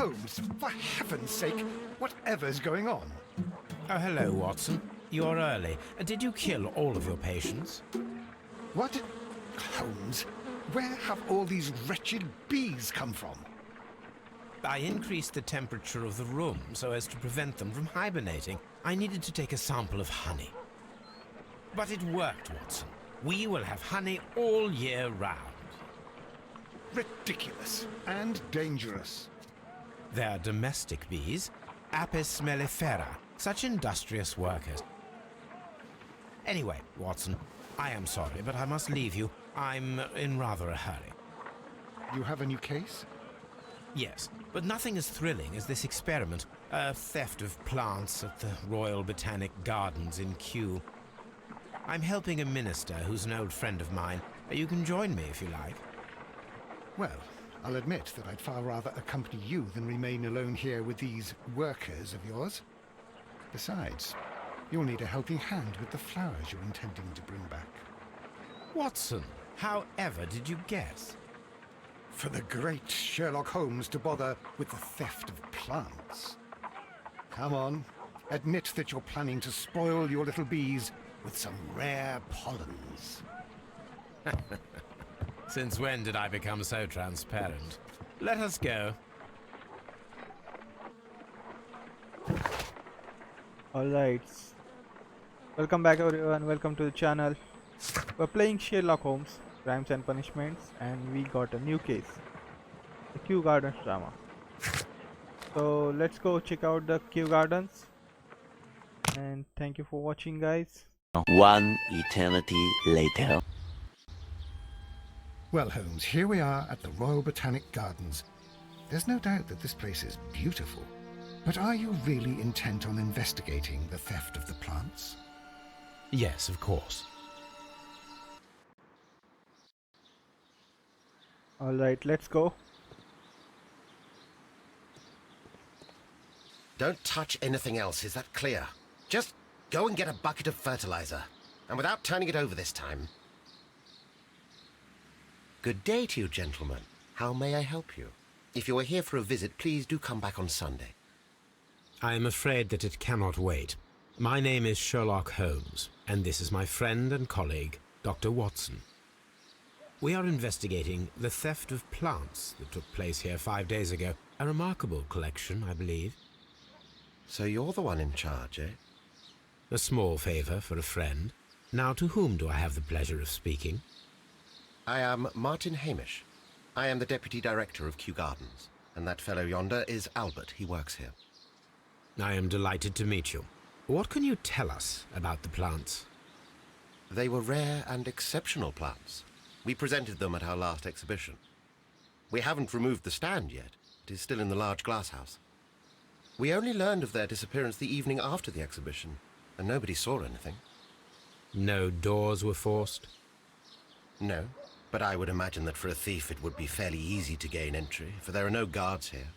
Holmes, for heaven's sake, whatever's going on? Oh, hello, Watson. You're early. Did you kill all of your patients? What? Holmes, where have all these wretched bees come from? I increased the temperature of the room so as to prevent them from hibernating. I needed to take a sample of honey. But it worked, Watson. We will have honey all year round. Ridiculous and dangerous. They're domestic bees, Apis mellifera, such industrious workers. Anyway, Watson, I am sorry, but I must leave you. I'm in rather a hurry. You have a new case? Yes, but nothing as thrilling as this experiment. A theft of plants at the Royal Botanic Gardens in Kew. I'm helping a minister who's an old friend of mine. You can join me if you like. Well, I'll admit that I'd far rather accompany you than remain alone here with these workers of yours. Besides, you'll need a helping hand with the flowers you're intending to bring back. Watson, however did you guess? For the great Sherlock Holmes to bother with the theft of plants. Come on, admit that you're planning to spoil your little bees with some rare pollens. Since when did I become so transparent? Let us go. Alright. Welcome back everyone, welcome to the channel. We're playing Sherlock Holmes, Crimes and Punishments, and we got a new case. The Kew Gardens drama. So let's go check out the Kew Gardens. And thank you for watching, guys. One eternity later. Well, Holmes, here we are at the Royal Botanic Gardens. There's no doubt that this place is beautiful. But are you really intent on investigating the theft of the plants? Yes, of course. Alright, let's go. Don't touch anything else, is that clear? Just go and get a bucket of fertilizer. And without turning it over this time. Good day to you, gentlemen. How may I help you? If you are here for a visit, please do come back on Sunday. I am afraid that it cannot wait. My name is Sherlock Holmes, and this is my friend and colleague, Dr. Watson. We are investigating the theft of plants that took place here 5 days ago. A remarkable collection, I believe. So you're the one in charge, eh? A small favor for a friend. Now, to whom do I have the pleasure of speaking? I am Martin Hamish. I am the Deputy Director of Kew Gardens. And that fellow yonder is Albert. He works here. I am delighted to meet you. What can you tell us about the plants? They were rare and exceptional plants. We presented them at our last exhibition. We haven't removed the stand yet. It is still in the large glass house. We only learned of their disappearance the evening after the exhibition, and nobody saw anything. No doors were forced? No, but I would imagine that for a thief it would be fairly easy to gain entry, for there are no guards here.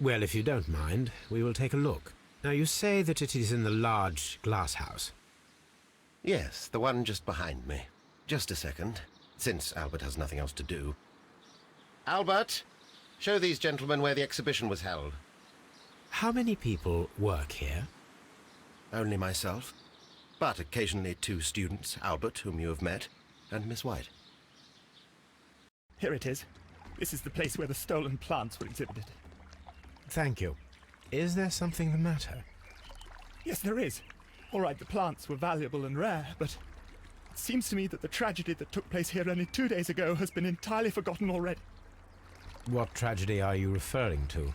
Well, if you don't mind, we will take a look. Now, you say that it is in the large glass house. Yes, the one just behind me. Just a second, since Albert has nothing else to do. Albert, show these gentlemen where the exhibition was held. How many people work here? Only myself, but occasionally 2 students, Albert, whom you have met, and Miss White. Here it is. This is the place where the stolen plants were exhibited. Thank you. Is there something the matter? Yes, there is. All right, the plants were valuable and rare, but it seems to me that the tragedy that took place here only 2 days ago has been entirely forgotten already. What tragedy are you referring to?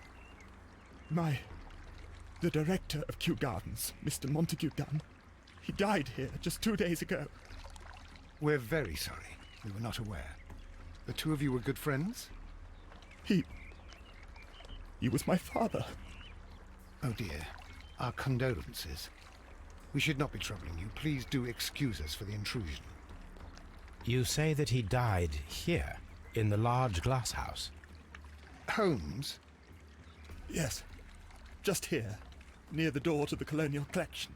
The director of Kew Gardens, Mr. Montague Dunn, he died here just 2 days ago. We're very sorry. We were not aware. The two of you were good friends? He was my father. Oh dear. Our condolences. We should not be troubling you. Please do excuse us for the intrusion. You say that he died here, in the large glass house? Holmes? Yes, just here, near the door to the colonial collection.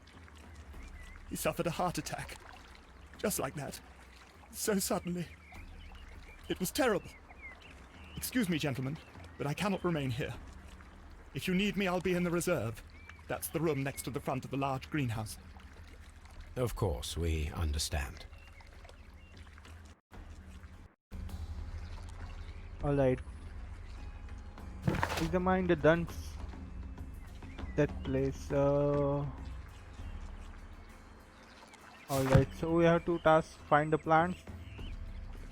He suffered a heart attack, just like that, so suddenly. It was terrible. Excuse me, gentlemen, but I cannot remain here. If you need me, I'll be in the reserve. That's the room next to the front of the large greenhouse. Of course, we understand. Alright. Examine the dunks. That place. Alright, so we have two tasks: find the plants,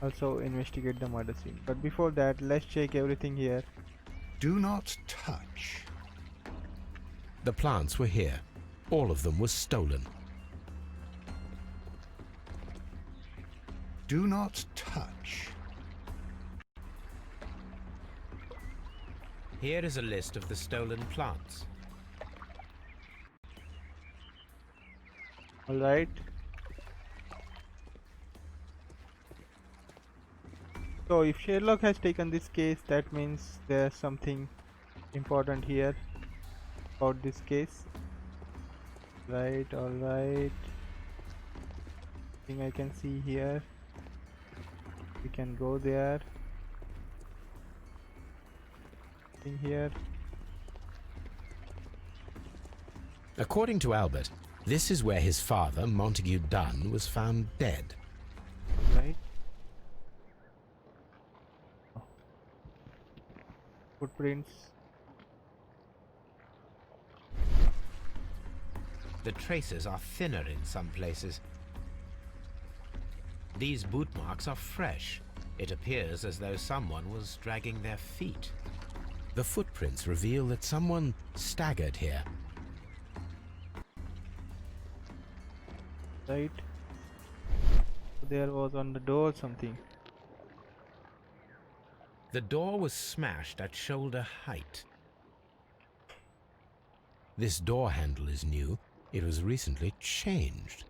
also investigate the murder scene. But before that, let's check everything here. Do not touch. The plants were here. All of them were stolen. Do not touch. Here is a list of the stolen plants. Alright. So if Sherlock has taken this case, that means there's something important here about this case. Right, alright. Thing I can see here. We can go there. In here. According to Albert, this is where his father, Montague Dunn, was found dead. Right. Footprints. The traces are thinner in some places. These boot marks are fresh. It appears as though someone was dragging their feet. The footprints reveal that someone staggered here. Right. There was on the door something. The door was smashed at shoulder height. This door handle is new. It was recently changed.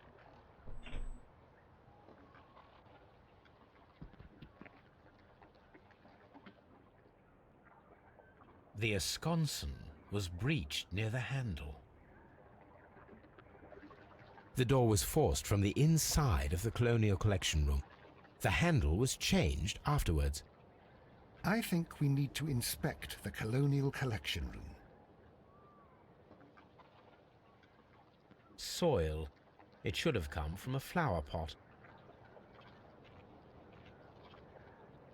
The esconsson was breached near the handle. The door was forced from the inside of the Colonial Collection Room. The handle was changed afterwards. I think we need to inspect the Colonial Collection Room. Soil. It should have come from a flower pot.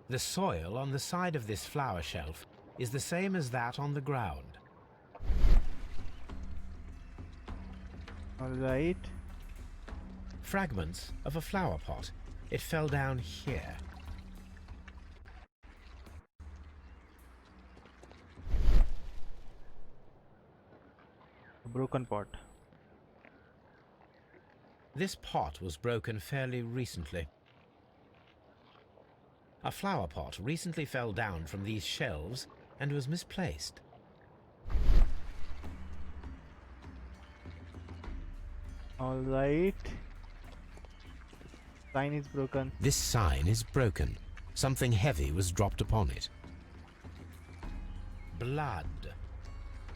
The soil on the side of this flower shelf is the same as that on the ground. Alright. Fragments of a flower pot. It fell down here. A broken pot. This pot was broken fairly recently. A flower pot recently fell down from these shelves and was misplaced. Alright. Sign is broken. This sign is broken. Something heavy was dropped upon it. Blood.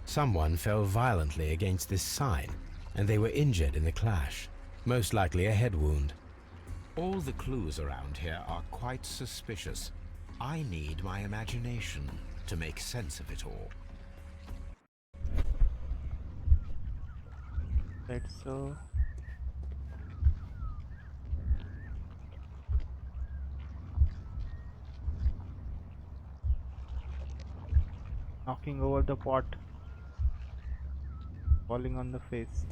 Someone fell violently against this sign, and they were injured in the clash. Most likely a head wound. All the clues around here are quite suspicious. I need my imagination to make sense of it all. Right, so knocking over the pot, falling on the face.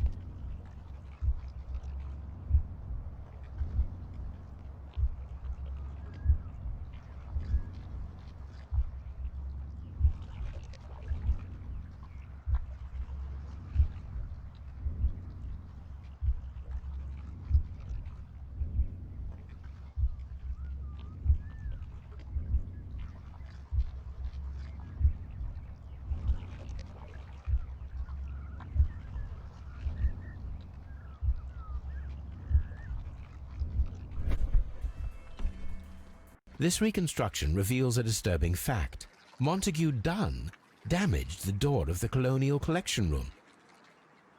This reconstruction reveals a disturbing fact. Montague Dunn damaged the door of the Colonial Collection Room.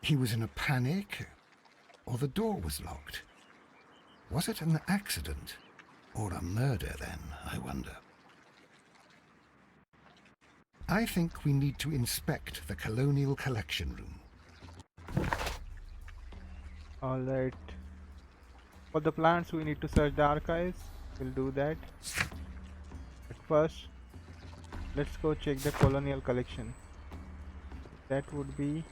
He was in a panic, or the door was locked. Was it an accident, or a murder then, I wonder? I think we need to inspect the colonial collection room. Alright. For the plants, we need to search the archives. We'll do that. But first, let's go check the colonial collection. That would be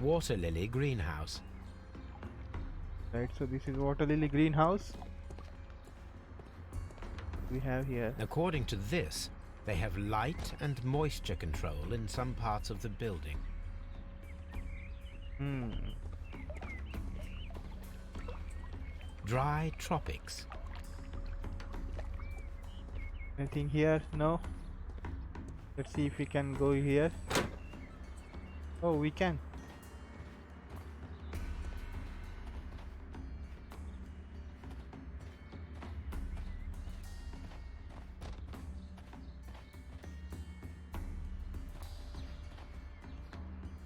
Water lily greenhouse. right. So this is water lily greenhouse. We have here. According to this, they have light and moisture control in some parts of the building. Dry tropics. Anything here? No. Let's see if we can go here. Oh, we can.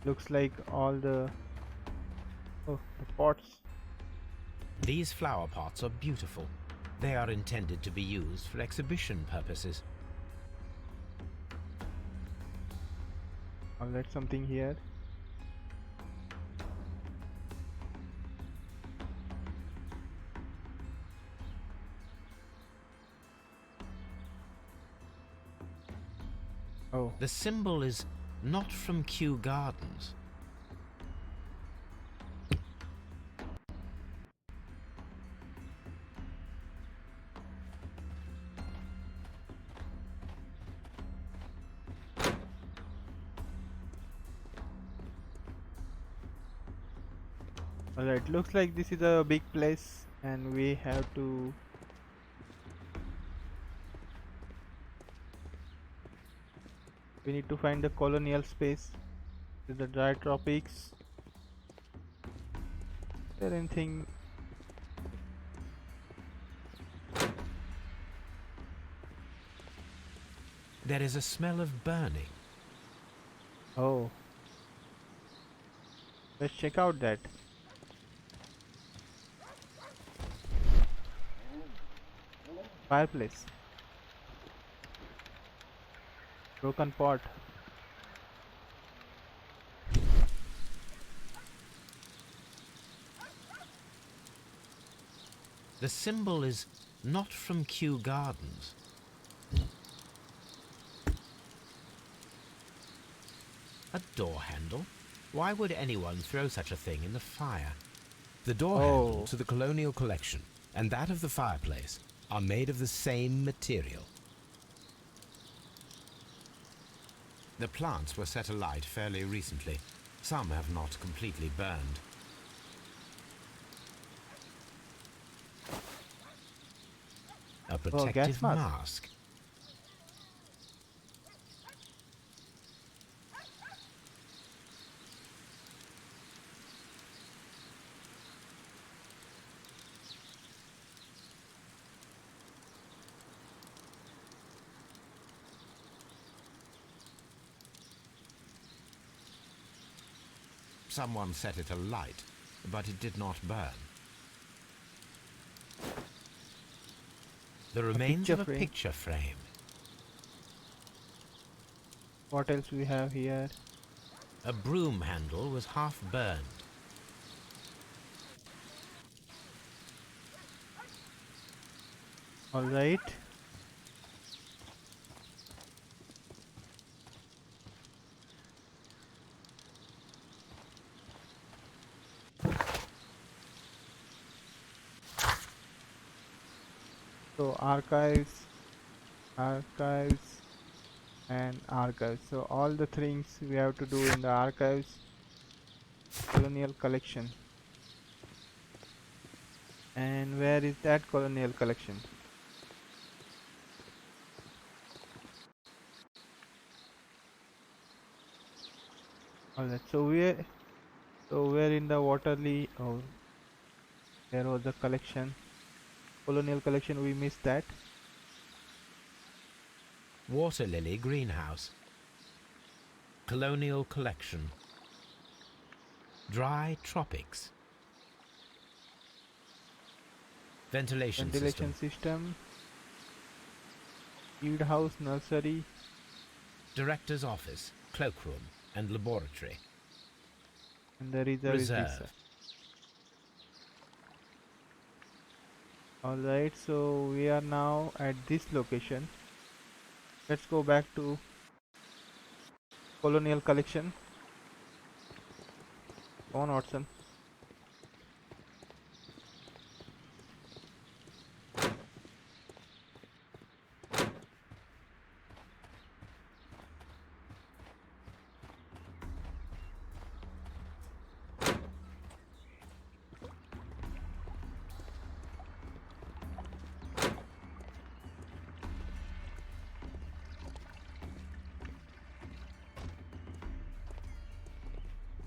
Looks like all the pots. These flower pots are beautiful. They are intended to be used for exhibition purposes. Alright, something here. Oh, The symbol is not from Kew Gardens. alright. Looks like this is a big place, and we have to. We need to find the colonial space. The dry tropics. Is there anything? There is a smell of burning. Oh. Let's check out that. Fireplace. Broken pot. The symbol is not from Kew Gardens. A door handle? Why would anyone throw such a thing in the fire? The door handle to the colonial collection and that of the fireplace are made of the same material. The plants were set alight fairly recently. Some have not completely burned. A protective mask. Someone set it alight, but it did not burn. The remains of a picture frame. What else we have here? A broom handle was half burned. All right. So archives, and archives. So all the things we have to do in the archives. Colonial collection. And where is that colonial collection? Alright, so we're in the Waterley. Oh, there was the collection. Colonial collection, we missed that. Water lily greenhouse. Colonial collection. Dry tropics. Ventilation Ventilation system. system. Seed house, nursery. Director's office, cloakroom, and laboratory. And the reserve is this Reserve. side. Alright, so we are now at this location. Let's go back to Colonial Collection. Come on, Watson.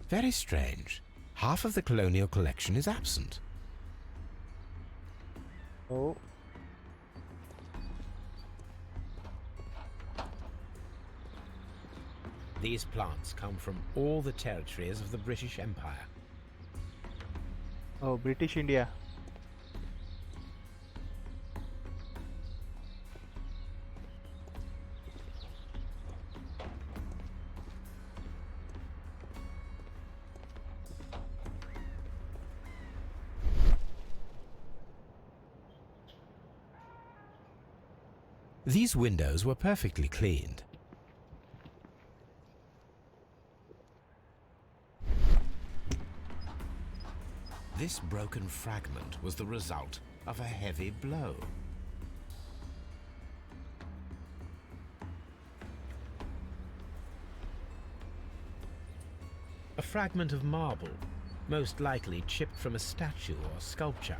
Very strange. Half of the colonial collection is absent. Oh, These plants come from all the territories of the British Empire. oh, British India. These windows were perfectly cleaned. This broken fragment was the result of a heavy blow. A fragment of marble, most likely chipped from a statue or sculpture.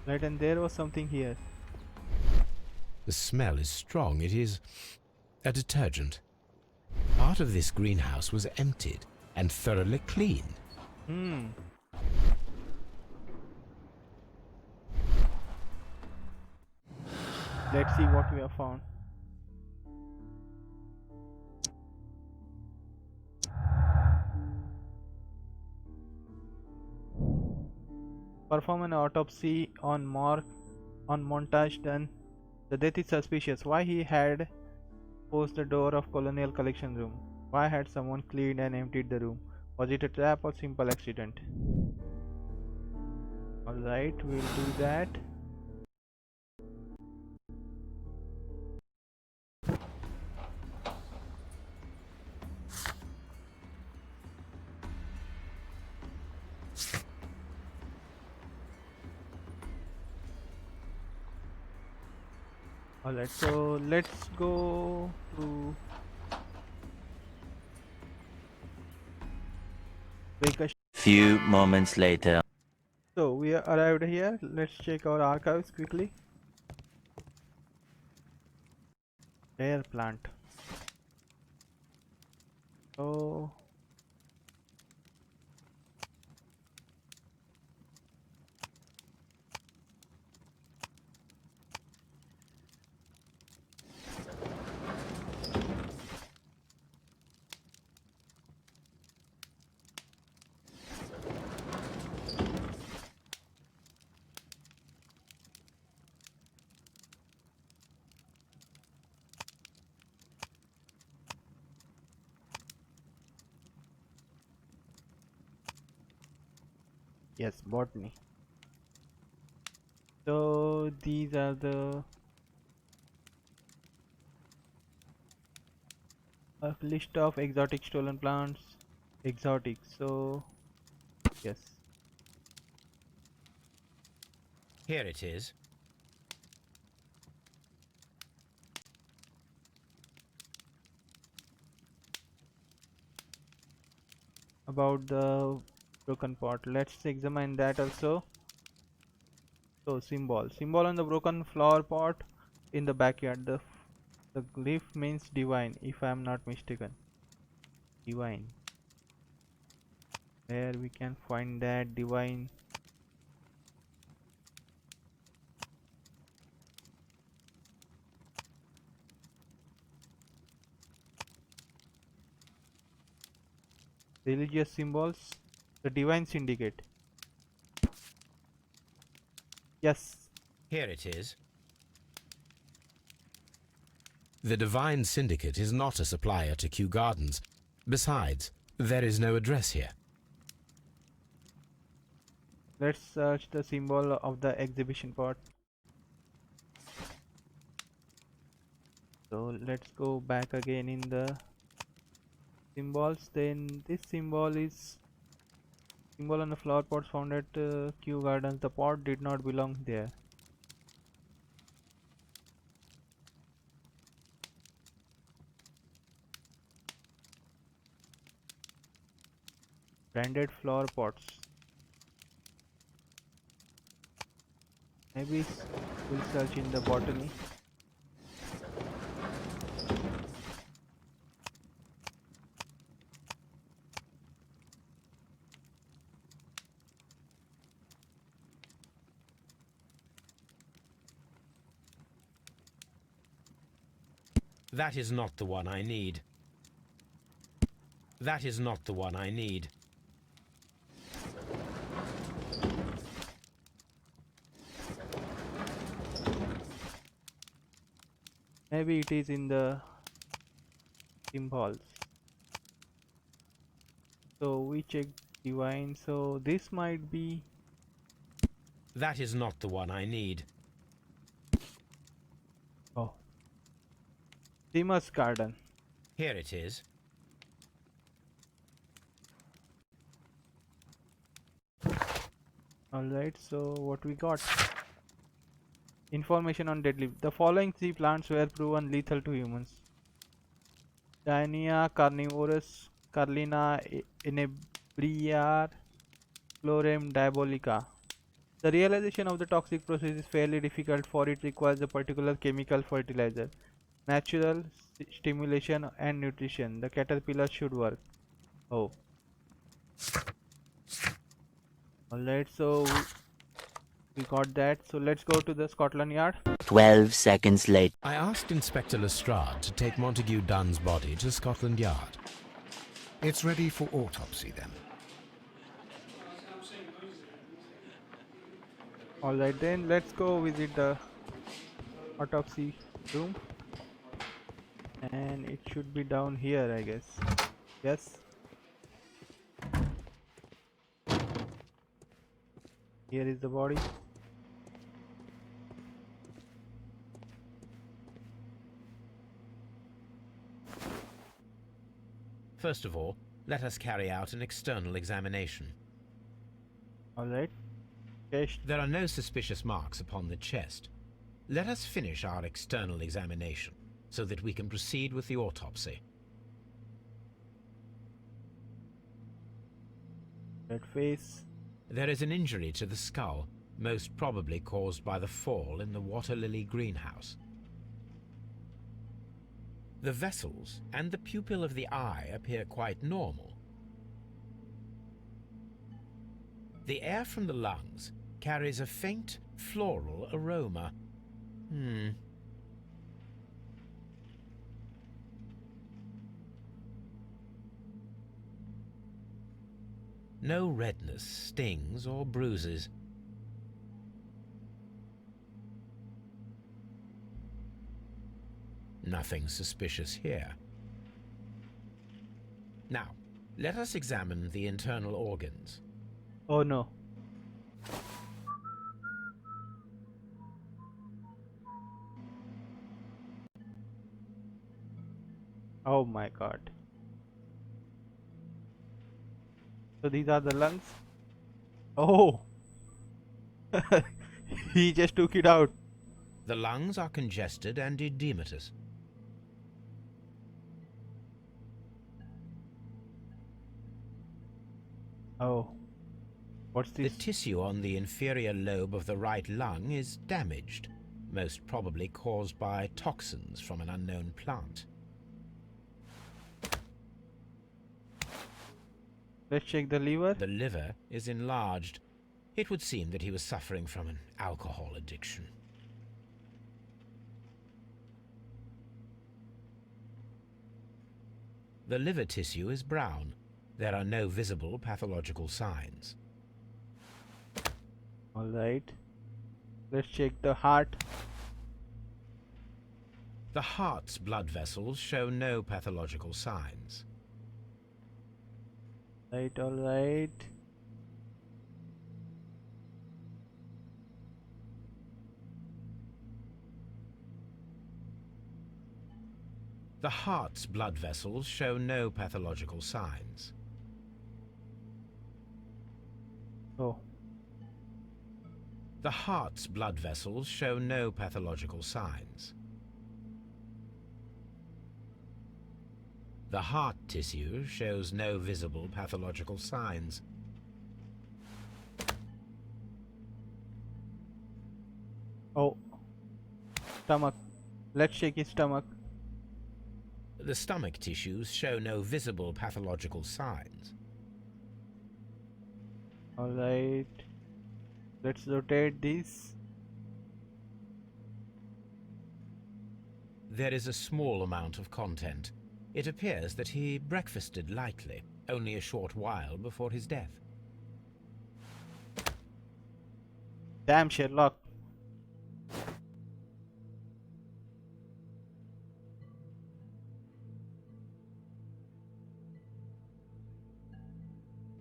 Right, and there was something here. The smell is strong. It is a detergent. Part of this greenhouse was emptied and thoroughly cleaned. Hmm. Let's see what we have found. Perform an autopsy on montage done. The death is suspicious. Why he had closed the door of colonial collection room? Why had someone cleaned and emptied the room? Was it a trap or simple accident? Alright, we'll do that. Alright, so let's go to Baker. Few moments later. So we are arrived here. Let's check our archives quickly. Rare plant. So yes, botany. So these are the list of exotic stolen plants. Exotic. So yes. Here it is. About the broken pot, let's examine that also. So symbol on the broken flower pot in the backyard. The glyph means divine, if I am not mistaken. Divine. Where we can find that divine? Religious symbols. The divine syndicate. Yes. Here it is. The Divine Syndicate is not a supplier to Kew Gardens. Besides, there is no address here. Let's search the symbol of the exhibition part. So let's go back again in the symbols. Then this symbol is symbol on the flower pots found at Kew Gardens. The pot did not belong there. Branded flower pots. Maybe we'll search in the botany. That is not the one I need. That is not the one I need. Maybe it is in the symbols. So we check divine. So this might be. That is not the one I need. Oh. Simas Garden. Here it is. Alright, so what we got? Information on deadly. The following 3 plants were proven lethal to humans. Diania carnivorous, Carlina inebriar, Chlorem diabolica. The realization of the toxic process is fairly difficult, for it requires a particular chemical fertilizer, natural stimulation and nutrition. The caterpillar should work. Oh. Alright, so we got that. So let's go to the Scotland Yard. 12 seconds later. I asked Inspector Lestrade to take Montague Dunn's body to Scotland Yard. It's ready for autopsy then. Alright then, let's go visit the autopsy room. And it should be down here, I guess. Yes. Here is the body. First of all, let us carry out an external examination. Alright. Chest. There are no suspicious marks upon the chest. Let us finish our external examination so that we can proceed with the autopsy. Red face. There is an injury to the skull, most probably caused by the fall in the water lily greenhouse. The vessels and the pupil of the eye appear quite normal. The air from the lungs carries a faint floral aroma. No redness, stings, or bruises. Nothing suspicious here. Now, let us examine the internal organs. Oh no. Oh my god. So these are the lungs. Oh. He just took it out. The lungs are congested and edematous. Oh. What's The this? tissue on the inferior lobe of the right lung is damaged, most probably caused by toxins from an unknown plant. Let's check the liver. The liver is enlarged. It would seem that he was suffering from an alcohol addiction. The liver tissue is brown. There are no visible pathological signs. Alright. Let's check the heart. The heart's blood vessels show no pathological signs. Right, alright. The heart's blood vessels show no pathological signs. Oh. The heart's blood vessels show no pathological signs. The heart tissue shows no visible pathological signs. Oh. Stomach. Let's shake his stomach. The stomach tissues show no visible pathological signs. Alright. Let's rotate this. There is a small amount of content. It appears that he breakfasted lightly, only a short while before his death. Damn, Sherlock.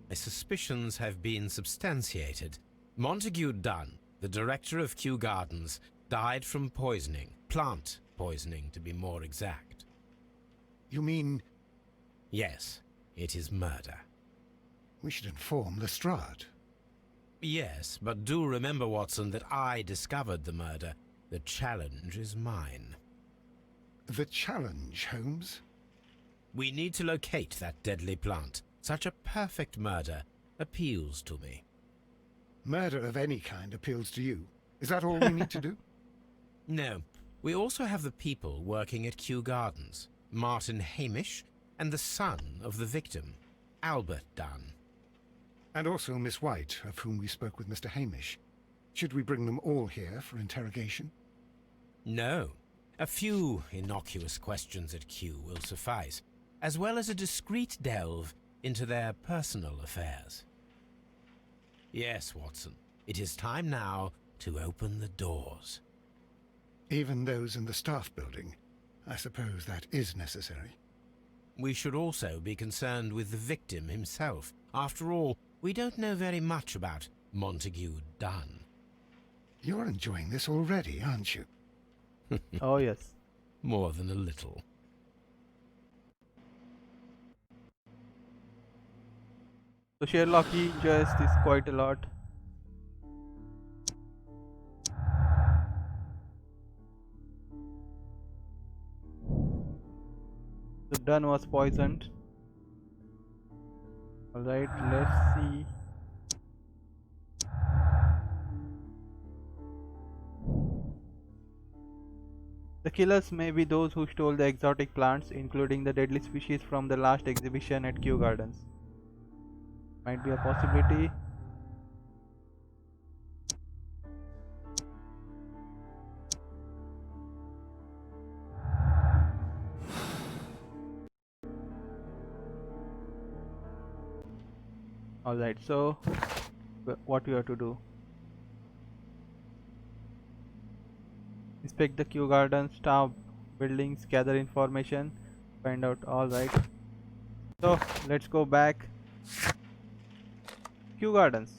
My suspicions have been substantiated. Montague Dunn, the director of Kew Gardens, died from poisoning. Plant poisoning, to be more exact. You mean Yes, it is murder. we should inform Lestrade? Yes, but do remember, Watson, that I discovered the murder. The challenge is mine. The challenge, Holmes? We need to locate that deadly plant. Such a perfect murder appeals to me. Murder of any kind appeals to you. Is that all we need to do? No, we also have the people working at Kew Gardens. Martin Hamish and the son of the victim, Albert Dunn. And also Miss White, of whom we spoke with Mr. Hamish. Should we bring them all here for interrogation? No, a few innocuous questions at Kew will suffice, as well as a discreet delve into their personal affairs. Yes, Watson, it is time now to open the doors. Even those in the staff building? I suppose that is necessary. We should also be concerned with the victim himself. After all, we don't know very much about Montague Dunn. You're enjoying this already, aren't you? Oh, yes. More than a little. So Sherlock, he enjoys this quite a lot. So Dunn was poisoned. Alright, let's see. The killers may be those who stole the exotic plants, including the deadly species from the last exhibition at Kew Gardens. Might be a possibility. Alright, so what we have to do? Inspect the Kew Garden staff buildings, gather information, find out. Alright. So let's go back. Kew Gardens.